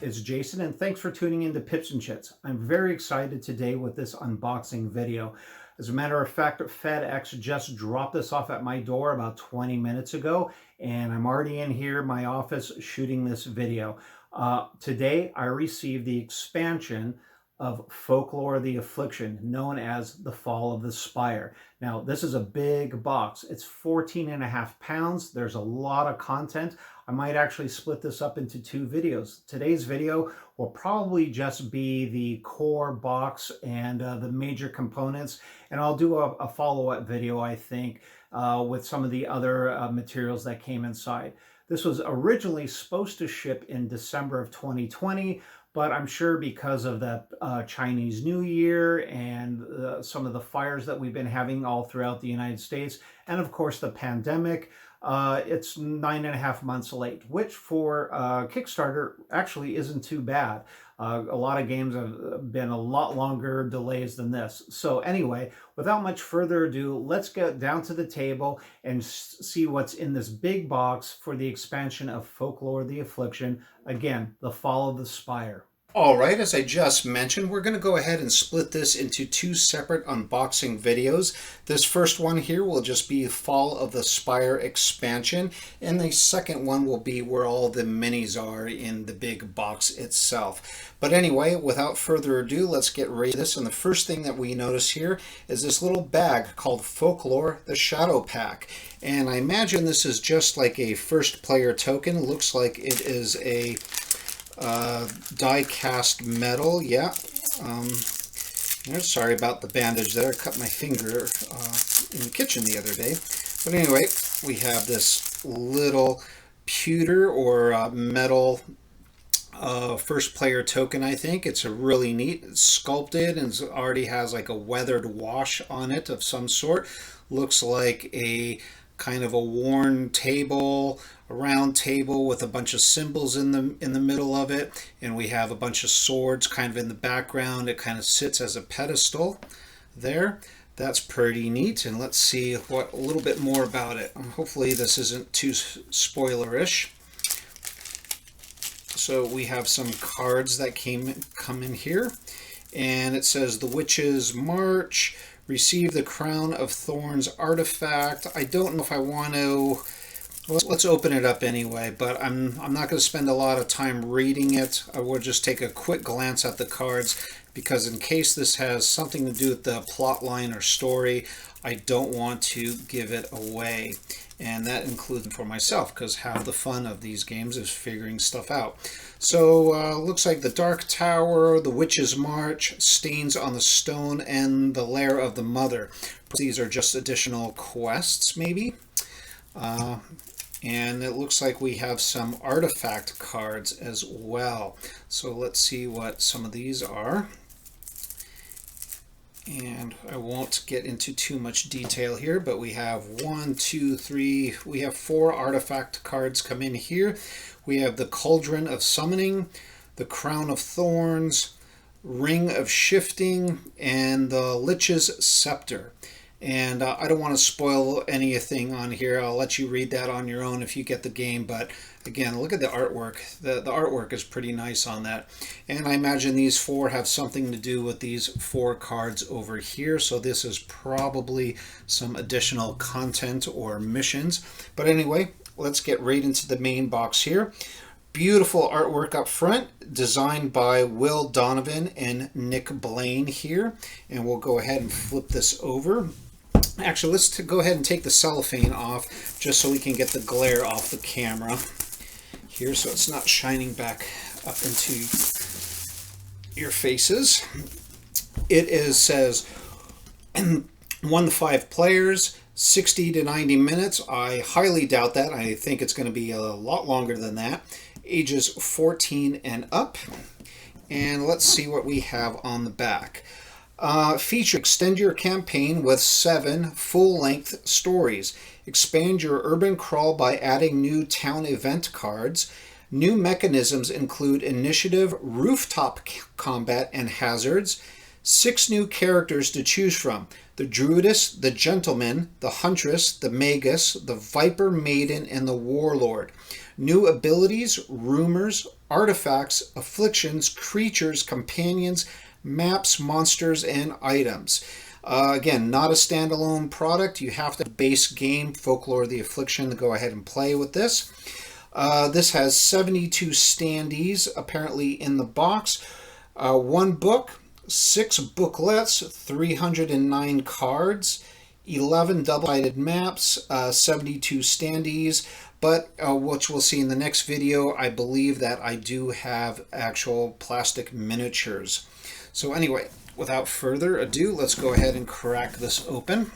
it's Jason, and thanks for tuning in to Pips-N-Chits. I'm very excited today with this unboxing video. As a matter of fact, FedEx just dropped this off at my door about 20 minutes ago, and I'm already in here, my office, shooting this video. Today, I received the expansion of Folklore the Affliction, known as the Fall of the Spire. Now, this is a big box. It's 14.5 pounds. There's a lot of content. I might actually split this up into 2 videos. Today's video will probably just be the core box and the major components, and I'll do a follow-up video, I think, with some of the other materials that came inside. This was originally supposed to ship in December of 2020, but I'm sure because of the Chinese New Year and some of the fires that we've been having all throughout the United States, and of course the pandemic, it's 9.5 months late, which for Kickstarter actually isn't too bad. A lot of games have been a lot longer delays than this. So anyway, without much further ado, let's get down to the table and see what's in this big box for the expansion of Folklore the Affliction. Again, the Fall of the Spire. All right, as I just mentioned, we're going to go ahead and split this into 2 separate unboxing videos. This first one here will just be Fall of the Spire expansion, and the second one will be where all the minis are in the big box itself. But anyway, without further ado, let's get right to this. And the first thing that we notice here is this little bag called Folklore the Shadow Pack. And I imagine this is just like a first player token. It looks like it is a die cast metal. Yeah. Sorry about the bandage there. I cut my finger in the kitchen the other day. But anyway, we have this little pewter or metal first player token, I think. It's a really neat. It's sculpted and already has like a weathered wash on it of some sort. Looks like a kind of a worn table, a round table with a bunch of symbols in the middle of it, and we have a bunch of swords kind of in the background. It kind of sits as a pedestal there. That's pretty neat, and let's see a little bit more about it. Hopefully this isn't too spoilerish. So we have some cards that come in here, and it says the Witch's March, receive the Crown of Thorns artifact. I don't know if I want to. Well, let's open it up anyway, but I'm not going to spend a lot of time reading it. I will just take a quick glance at the cards, because in case this has something to do with the plot line or story, I don't want to give it away. And that includes for myself, because half the fun of these games is figuring stuff out. So looks like the Dark Tower, the Witch's March, Stains on the Stone, and the Lair of the Mother. These are just additional quests, maybe. And it looks like we have some artifact cards as well. So let's see what some of these are. And I won't get into too much detail here, but we have 1, 2, 3, we have 4 artifact cards come in here. We have the Cauldron of Summoning, the Crown of Thorns, Ring of Shifting, and the Lich's Scepter. And I don't want to spoil anything on here. I'll let you read that on your own if you get the game. But again, look at the artwork. The artwork is pretty nice on that. And I imagine these 4 have something to do with these 4 cards over here. So this is probably some additional content or missions. But anyway, let's get right into the main box here. Beautiful artwork up front, designed by Will Donovan and Nick Blaine here. And we'll go ahead and flip this over. Actually, let's go ahead and take the cellophane off just so we can get the glare off the camera here, so it's not shining back up into your faces. It says 1 to 5 players, 60 to 90 minutes. I highly doubt that. I think it's going to be a lot longer than that. Ages 14 and up. And let's see what we have on the back. Feature: extend your campaign with 7 full-length stories. Expand your urban crawl by adding new town event cards. New mechanisms include initiative, rooftop combat, and hazards. 6 new characters to choose from: the Druidess, the Gentleman, the Huntress, the Magus, the Viper Maiden, and the Warlord. New abilities, rumors, artifacts, afflictions, creatures, companions, maps, monsters, and items. Again, not a standalone product. You have to base game Folklore the Affliction to go ahead and play with this. This has 72 standees apparently in the box. 1 book, 6 booklets, 309 cards, 11 double-sided maps, 72 standees. But which we'll see in the next video, I believe that I do have actual plastic miniatures. So anyway, without further ado, let's go ahead and crack this open.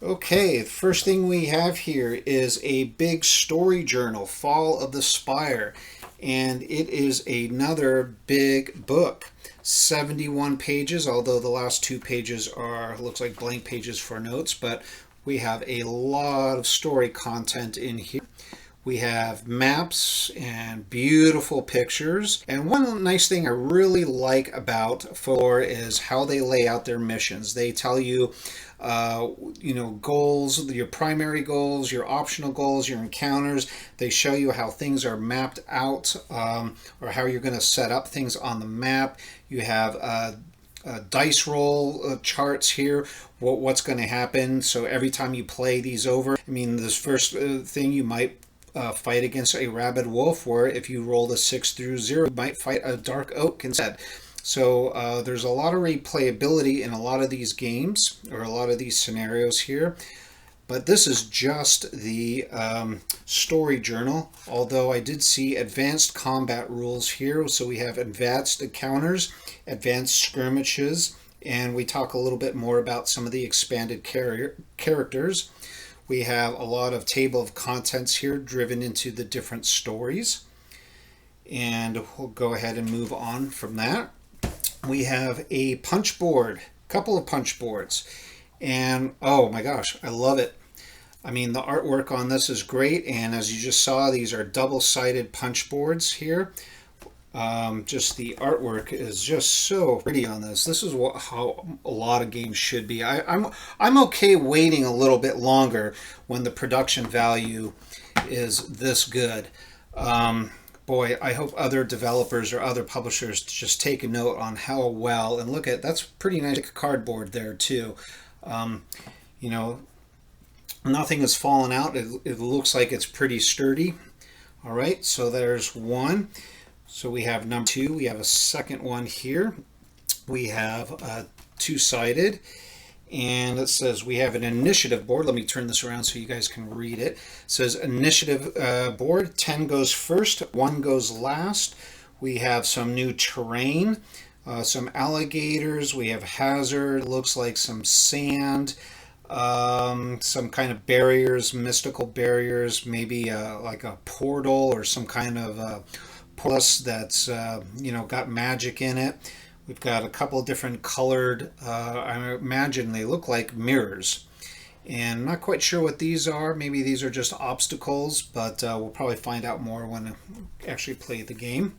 Okay, the first thing we have here is a big story journal, Fall of the Spire. And it is another big book. 71 pages, although the last 2 pages looks like blank pages for notes, but we have a lot of story content in here. We have maps and beautiful pictures. And one nice thing I really like about Folklore is how they lay out their missions. They tell you, goals, your primary goals, your optional goals, your encounters. They show you how things are mapped out, or how you're going to set up things on the map. You have dice roll charts here, what's going to happen. So every time you play these over, I mean, this first thing you might fight against a rabid wolf, or if you roll the 6 through 0, you might fight a dark oak instead. So there's a lot of replayability in a lot of these games, or a lot of these scenarios here. But this is just the story journal, although I did see advanced combat rules here. So we have advanced encounters, advanced skirmishes, and we talk a little bit more about some of the expanded characters. We have a lot of table of contents here driven into the different stories. And we'll go ahead and move on from that. We have a punch board, couple of punch boards. And oh my gosh, I love it. I mean, the artwork on this is great. And as you just saw, these are double-sided punch boards here. Just the artwork is just so pretty on this. This is how a lot of games should be. I'm okay waiting a little bit longer when the production value is this good. Boy, I hope other developers or other publishers just take a note on how well, and look at, that's pretty nice cardboard there too. Nothing has fallen out. It looks like it's pretty sturdy. All right, so there's one. So we have number 2. We have a second one here. We have two-sided, and it says we have an initiative board. Let me turn this around so you guys can read it. It says initiative board. 10 goes first, 1 goes last. We have some new terrain, some alligators. We have hazard. Looks like some sand. Some kind of barriers, mystical barriers, maybe like a portal or some kind of plus that's got magic in it. We've got a couple of different colored, I imagine they look like mirrors, and I'm not quite sure what these are. Maybe these are just obstacles, but we'll probably find out more when I actually play the game.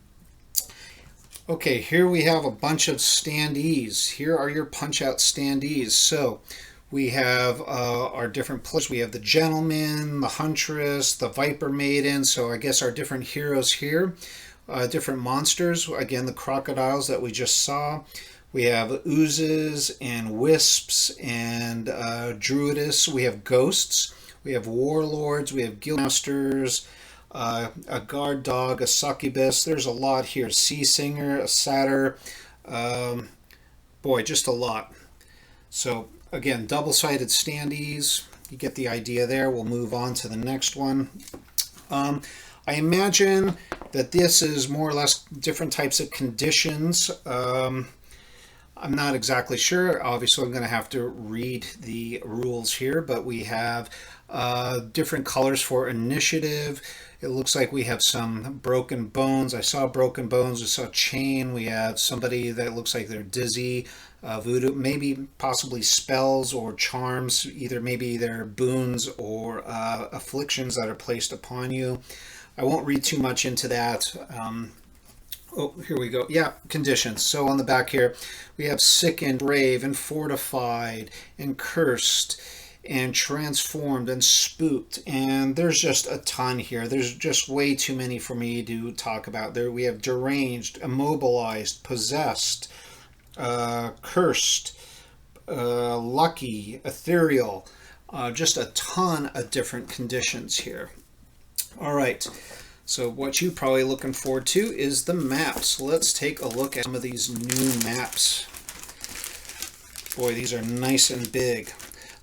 Okay, here we have a bunch of standees. Here are your punch out standees. So we have our different players. We have the Gentleman, the Huntress, the Viper Maiden. So I guess our different heroes here. Different monsters. Again, the crocodiles that we just saw. We have oozes and wisps and druidess. We have ghosts. We have warlords. We have guildmasters. A guard dog. A succubus. There's a lot here. Sea singer. A satyr. Boy, just a lot. So again, double-sided standees. You get the idea there. We'll move on to the next one. I imagine that this is more or less different types of conditions. I'm not exactly sure. Obviously, I'm going to have to read the rules here, but we have different colors for initiative. It looks like we have some broken bones. I saw broken bones. I saw chain. We have somebody that looks like they're dizzy. Voodoo, maybe possibly spells or charms. Either maybe they're boons or afflictions that are placed upon you. I won't read too much into that. Oh, here we go. Yeah, conditions. So on the back here, we have sick and brave and fortified and cursed and transformed and spooked. And there's just a ton here. There's just way too many for me to talk about. There we have deranged, immobilized, possessed, cursed, lucky, ethereal. Just a ton of different conditions here. All right. So what you're probably looking forward to is the maps. Let's take a look at some of these new maps. Boy, these are nice and big.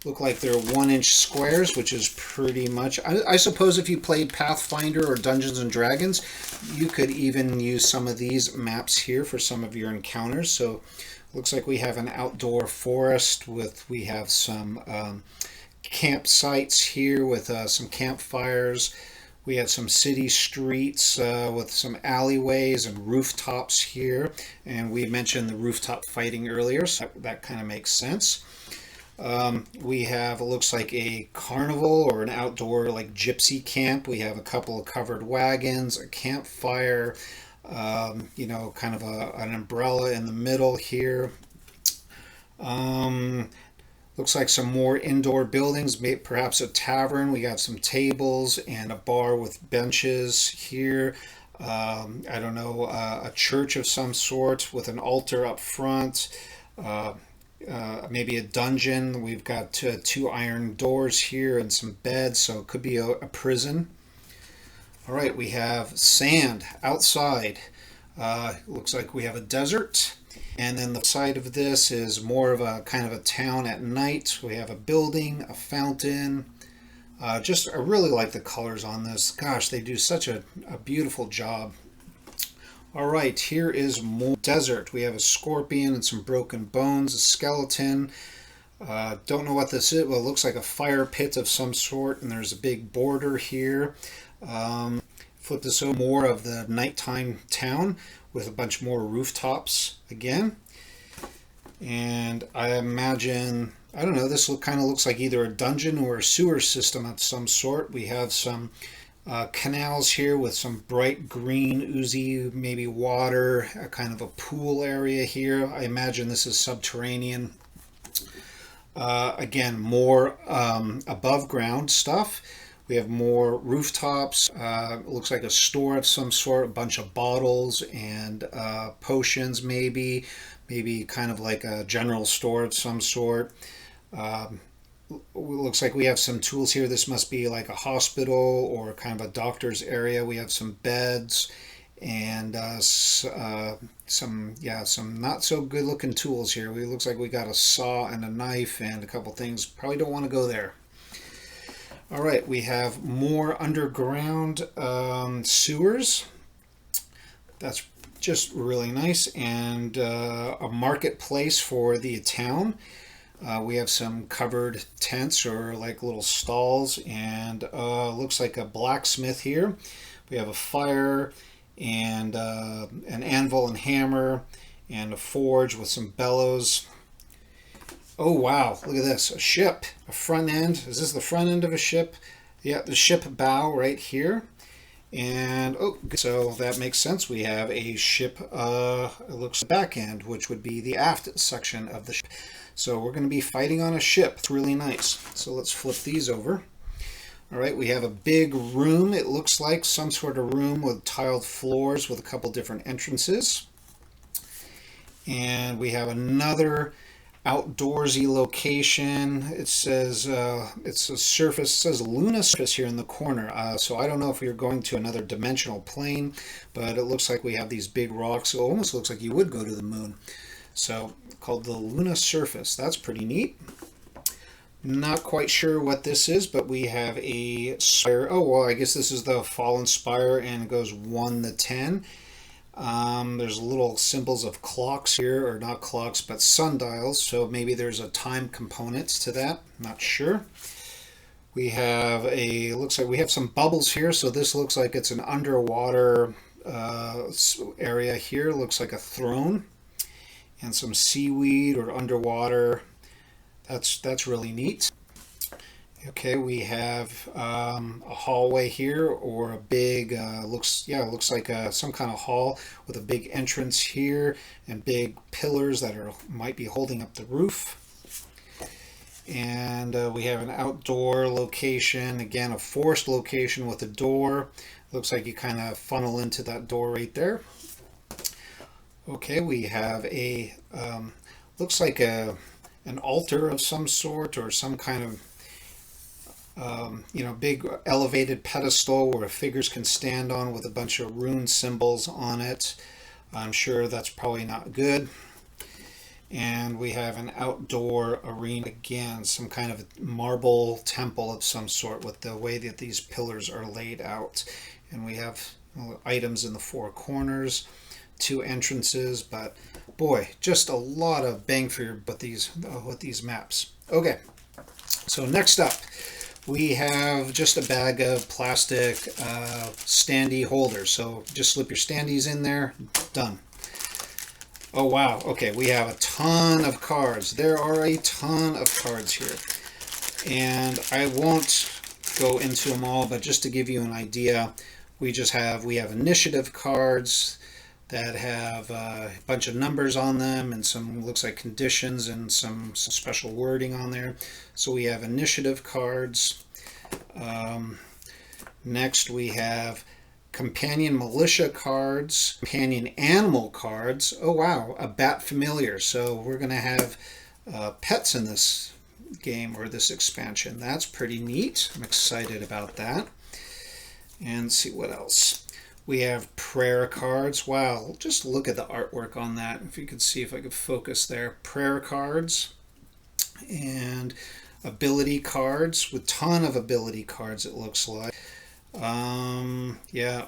Look like they're 1-inch squares, which is pretty much... I suppose if you played Pathfinder or Dungeons and Dragons, you could even use some of these maps here for some of your encounters. So looks like we have an outdoor forest we have some campsites here with some campfires. We have some city streets with some alleyways and rooftops here. And we mentioned the rooftop fighting earlier, so that kind of makes sense. We have, it looks like a carnival or an outdoor like gypsy camp. We have a couple of covered wagons, a campfire, you know, kind of an umbrella in the middle here. Looks like some more indoor buildings, perhaps a tavern. We got some tables and a bar with benches here. I don't know, a church of some sort with an altar up front. Maybe a dungeon. We've got 2 iron doors here and some beds, so it could be a prison. All right, we have sand outside. Looks like we have a desert. And then the side of this is more of a kind of a town at night. We have a building, a fountain. I really like the colors on this. Gosh, they do such a beautiful job. All right, here is more desert. We have a scorpion and some broken bones, a skeleton. Don't know what this is. Well, it looks like a fire pit of some sort, and there's a big border here. Flip this over, more of the nighttime town with a bunch more rooftops again. And I imagine, I don't know, this kind of looks like either a dungeon or a sewer system of some sort. We have some canals here with some bright green, oozy, maybe water, a kind of a pool area here. I imagine this is subterranean. Again, more above ground stuff. We have more rooftops. It looks like a store of some sort, a bunch of bottles and potions maybe kind of like a general store of some sort. Looks like we have some tools here. This must be like a hospital or kind of a doctor's area. We have some beds and some not so good looking tools here. It looks like we got a saw and a knife and a couple things. Probably don't want to go there. All right, we have more underground sewers. That's just really nice. And a marketplace for the town. We have some covered tents or like little stalls, and looks like a blacksmith here. We have a fire and an anvil and hammer and a forge with some bellows. Oh wow, look at this, a ship, a front end. Is this the front end of a ship? Yeah, the ship bow right here. And oh, so that makes sense. We have a ship, it looks like the back end, which would be the aft section of the ship. So we're going to be fighting on a ship. It's really nice. So let's flip these over. All right, we have a big room. It looks like some sort of room with tiled floors with a couple different entrances. And we have another outdoorsy location. It says it's a surface, it says Luna surface here in the corner. So I don't know if you're going to another dimensional plane, but it looks like we have these big rocks. It almost looks like you would go to the moon. So called the Luna surface. That's pretty neat. Not quite sure what this is, but we have a spire. Oh, well, I guess this is the fallen spire, and it goes 1 to 10. There's little symbols of clocks here, or not clocks, but sundials. So maybe there's a time component to that. Not sure. We have looks like we have some bubbles here. So this looks like it's an underwater area here. Looks like a throne and some seaweed or underwater. That's really neat. Okay, we have a hallway here, or a big looks like some kind of hall with a big entrance here and big pillars that might be holding up the roof. And we have an outdoor location, again a forced location with a door. Looks like you kind of funnel into that door right there. Okay, we have a looks like an altar of some sort, or some kind of big elevated pedestal where figures can stand on with a bunch of rune symbols on it. I'm sure that's probably not good. And we have an outdoor arena, again, some kind of marble temple of some sort with the way that these pillars are laid out. And we have items in the four corners, two entrances, but boy, just a lot of bang for your buck with these maps. Okay, so next up, we have just a bag of plastic standee holders. So just slip your standees in there, done. Oh wow, okay, we have a ton of cards. There are a ton of cards here. And I won't go into them all, but just to give you an idea, we have initiative cards that have a bunch of numbers on them and some, looks like, conditions and some special wording on there. So we have initiative cards. Next we have companion militia cards, companion animal cards. Oh wow, a bat familiar. So we're going to have pets in this game, or this expansion. That's pretty neat. I'm excited about that. And see what else. We have prayer cards. Wow, just look at the artwork on that. If you could see, if I could focus there. Prayer cards. And ability cards, with ton of ability cards, it looks like. Yeah,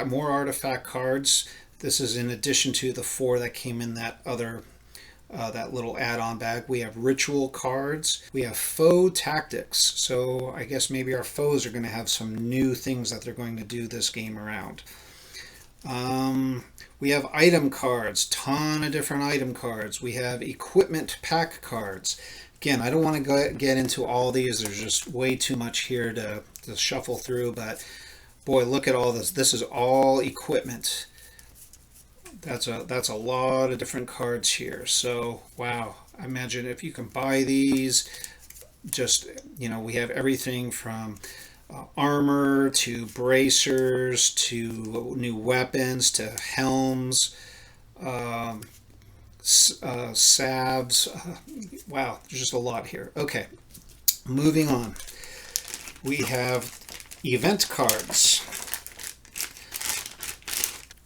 more artifact cards. This is in addition to the 4 that came in that other that little add-on bag. We have ritual cards. We have foe tactics. So I guess maybe our foes are going to have some new things that they're going to do this game around. We have item cards, ton of different item cards. We have equipment pack cards. Again, I don't want to get into all these. There's just way too much here to shuffle through, but boy, look at all this. This is all equipment. That's a lot of different cards here. So wow, I imagine if you can buy these, just, we have everything from armor to bracers to new weapons to helms, salves. Wow, there's just a lot here. Okay, moving on. We have event cards.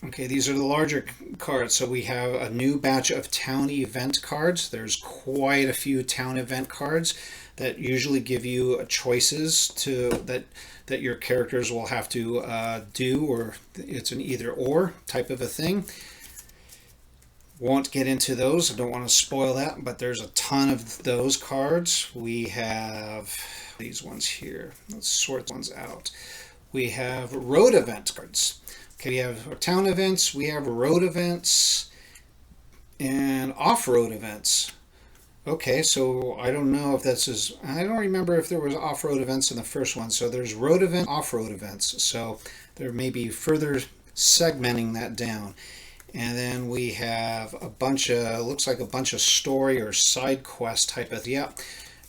Okay, these are the larger cards. So we have a new batch of town event cards. There's quite a few town event cards that usually give you choices that your characters will have to do, or it's an either or type of a thing. Won't get into those. I don't want to spoil that, but there's a ton of those cards. We have these ones here. Let's sort ones out. We have road event cards. Okay, we have town events, we have road events, and off-road events. Okay, so I don't know if this is, I don't remember if there was off-road events in the first one. So there's road event, off-road events. So there may be further segmenting that down. And then we have a bunch of, looks like a bunch of story or side quest type of, yeah.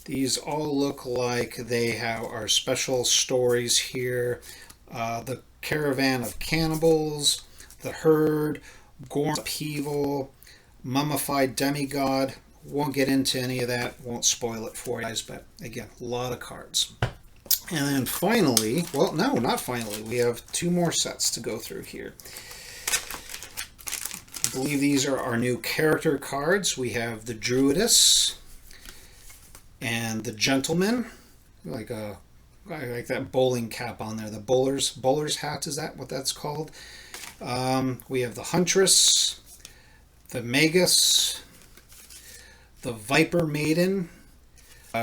These all look like they are special stories here. The Caravan of Cannibals, The Herd, Gorm Upheaval, Mummified Demigod. Won't get into any of that, won't spoil it for you guys, but again, a lot of cards. And then finally, well, no, not finally, we have 2 more sets to go through here. I believe these are our new character cards. We have the Druidess and the Gentleman, like that bowling cap on there, the bowler's hat, is that what that's called? We have the Huntress, the Magus, the Viper Maiden.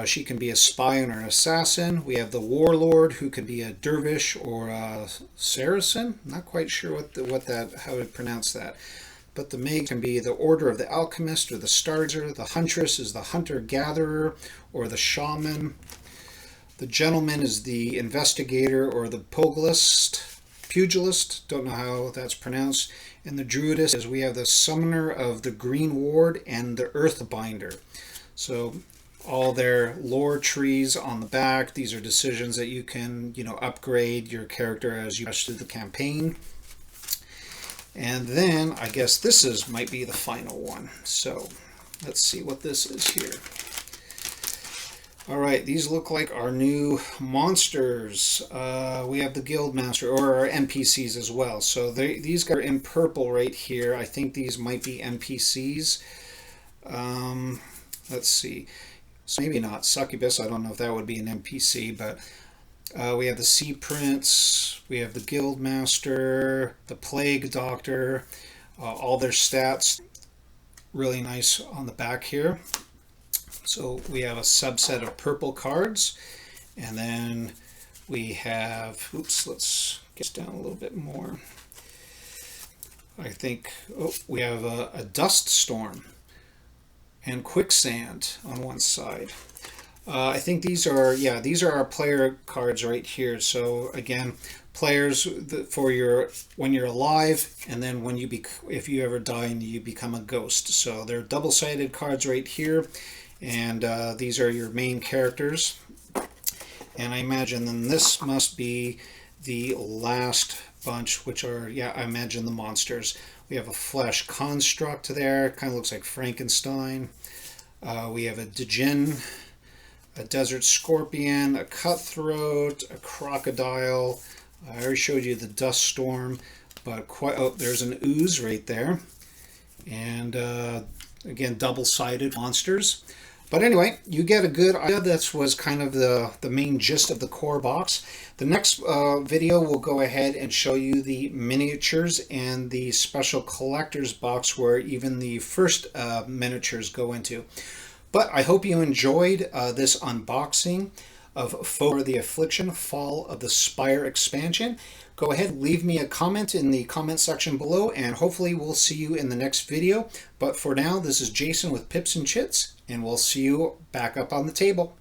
She can be a spy or an assassin. We have the Warlord, who could be a dervish or a Saracen. Not quite sure how to pronounce that. But the Magus can be the Order of the Alchemist or the Stargazer. The Huntress is the Hunter-Gatherer or the Shaman. The gentleman is the investigator or the pugilist, don't know how that's pronounced. And the druidess is we have the summoner of the green ward and the earthbinder. So all their lore trees on the back. These are decisions that you can, upgrade your character as you rush through the campaign. And then I guess this might be the final one. So let's see what this is here. All right, these look like our new monsters. We have the guild master, or our NPCs as well. So these guys are in purple right here. I think these might be NPCs. Let's see. So maybe not. Succubus, I don't know if that would be an NPC, but we have the Sea Prince, we have the Guild Master, the Plague Doctor, all their stats. Really nice on the back here. So we have a subset of purple cards, and then we have, let's get down a little bit more. I think, we have a dust storm and quicksand on one side. I think these are our player cards right here. So again, players for when you're alive, and then when if you ever die and you become a ghost. So they're double-sided cards right here, and these are your main characters. And I imagine then this must be the last bunch, which are, I imagine the monsters. We have a flesh construct there, kind of looks like Frankenstein. We have a djinn, a desert scorpion, a cutthroat, a crocodile. I already showed you the dust storm, but there's an ooze right there. And again, double-sided monsters. But anyway, you get a good idea. That was kind of the main gist of the core box. The next video will go ahead and show you the miniatures and the special collector's box where even the first miniatures go into. But I hope you enjoyed this unboxing of Folklore the Affliction Fall of the Spire expansion. Go ahead, leave me a comment in the comment section below, and hopefully we'll see you in the next video. But for now, this is Jason with Pips-N-Chits, and we'll see you back up on the table.